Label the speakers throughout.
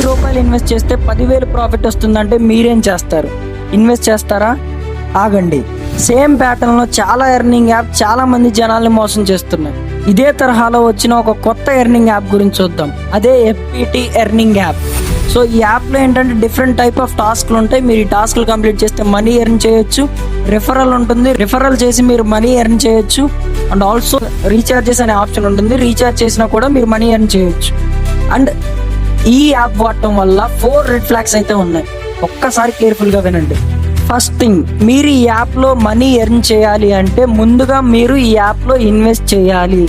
Speaker 1: రూపాయలు ఇన్వెస్ట్ చేస్తే 10,000 ప్రాఫిట్ వస్తుందంటే మీరేం చేస్తారు? ఇన్వెస్ట్ చేస్తారా? ఆగండి. సేమ్ ప్యాటర్న్లో చాలా ఎర్నింగ్ యాప్ చాలా మంది జనాల్ని మోసం చేస్తున్నాయి. ఇదే తరహాలో వచ్చిన ఒక కొత్త ఎర్నింగ్ యాప్ గురించి చూద్దాం. అదే ఎఫ్పిటి ఎర్నింగ్ యాప్. సో ఈ యాప్లో ఏంటంటే డిఫరెంట్ టైప్ ఆఫ్ టాస్క్లు ఉంటాయి. మీరు ఈ టాస్క్లు కంప్లీట్ చేస్తే మనీ ఎర్న్ చేయొచ్చు. రిఫరల్ ఉంటుంది, రిఫరల్ చేసి మీరు మనీ ఎర్న్ చేయొచ్చు. అండ్ ఆల్సో రీఛార్జెస్ అనే ఆప్షన్ ఉంటుంది, రీఛార్జ్ చేసినా కూడా మీరు మనీ ఎర్న్ చేయొచ్చు. అండ్ ఈ యాప్ వాడటం వల్ల 4 రెడ్ ఫ్లాగ్స్ అయితే ఉన్నాయి. ఒక్కసారి కేర్ఫుల్గా వినండి. ఫస్ట్ థింగ్, మీరు ఈ యాప్లో మనీ ఎర్న్ చేయాలి అంటే ముందుగా మీరు ఈ యాప్లో ఇన్వెస్ట్ చేయాలి.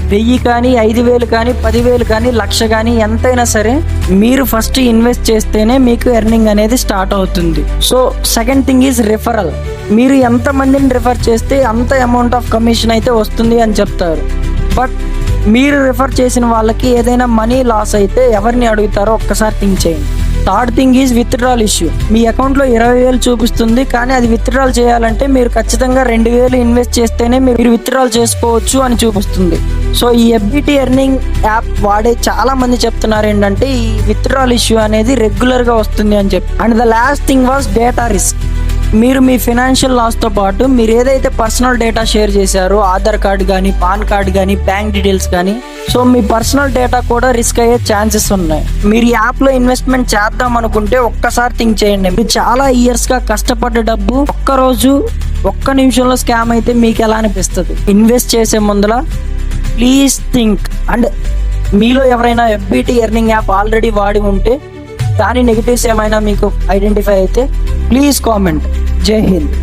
Speaker 1: 1000 కానీ 5,000 కానీ 10,000 కానీ 1,00,000 కానీ ఎంతైనా సరే మీరు ఫస్ట్ ఇన్వెస్ట్ చేస్తేనే మీకు ఎర్నింగ్ అనేది స్టార్ట్ అవుతుంది. So second thing is referral. మీరు ఎంతమందిని రిఫర్ చేస్తే అంత అమౌంట్ ఆఫ్ కమిషన్ అయితే వస్తుంది అని చెప్తారు. బట్ మీరు రిఫర్ చేసిన వాళ్ళకి ఏదైనా మనీ లాస్ అయితే ఎవరిని అడుగుతారో ఒక్కసారి థింక్ చేయండి. Third thing is withdrawal issue. మీ అకౌంట్లో 20,000 చూపిస్తుంది, కానీ అది విత్డ్రాల్ చేయాలంటే మీరు ఖచ్చితంగా 2,000 ఇన్వెస్ట్ చేస్తేనే మీరు విత్డ్రాల్ చేసుకోవచ్చు అని చూపిస్తుంది. సో ఈ ఎఫ్బిటి ఎర్నింగ్ యాప్ వాడే చాలా మంది చెప్తున్నారు ఏంటంటే ఈ విత్డ్రాల్ ఇష్యూ అనేది రెగ్యులర్గా వస్తుంది అని చెప్పి. And the last thing was data risk. మీరు మీ ఫినాన్షియల్ లాస్తో పాటు మీరు ఏదైతే పర్సనల్ డేటా షేర్ చేశారో, ఆధార్ కార్డు కానీ పాన్ కార్డు కానీ బ్యాంక్ డీటెయిల్స్ కానీ, సో మీ పర్సనల్ డేటా కూడా రిస్క్ అయ్యే ఛాన్సెస్ ఉన్నాయి. మీరు ఈ యాప్లో ఇన్వెస్ట్మెంట్ చేద్దాం అనుకుంటే ఒక్కసారి థింక్ చేయండి. మీరు చాలా ఇయర్స్గా కష్టపడ్డ డబ్బు ఒక్కరోజు ఒక్క నిమిషంలో స్కామ్ అయితే మీకు ఎలా అనిపిస్తుంది? ఇన్వెస్ట్ చేసే ముందర ప్లీజ్ థింక్. అండ్ మీలో ఎవరైనా ఎఫ్బిటి ఎర్నింగ్ యాప్ ఆల్రెడీ వాడి ఉంటే దాని నెగిటివ్స్ ఏమైనా మీకు ఐడెంటిఫై అయితే ప్లీజ్ కామెంట్. జై హింద్.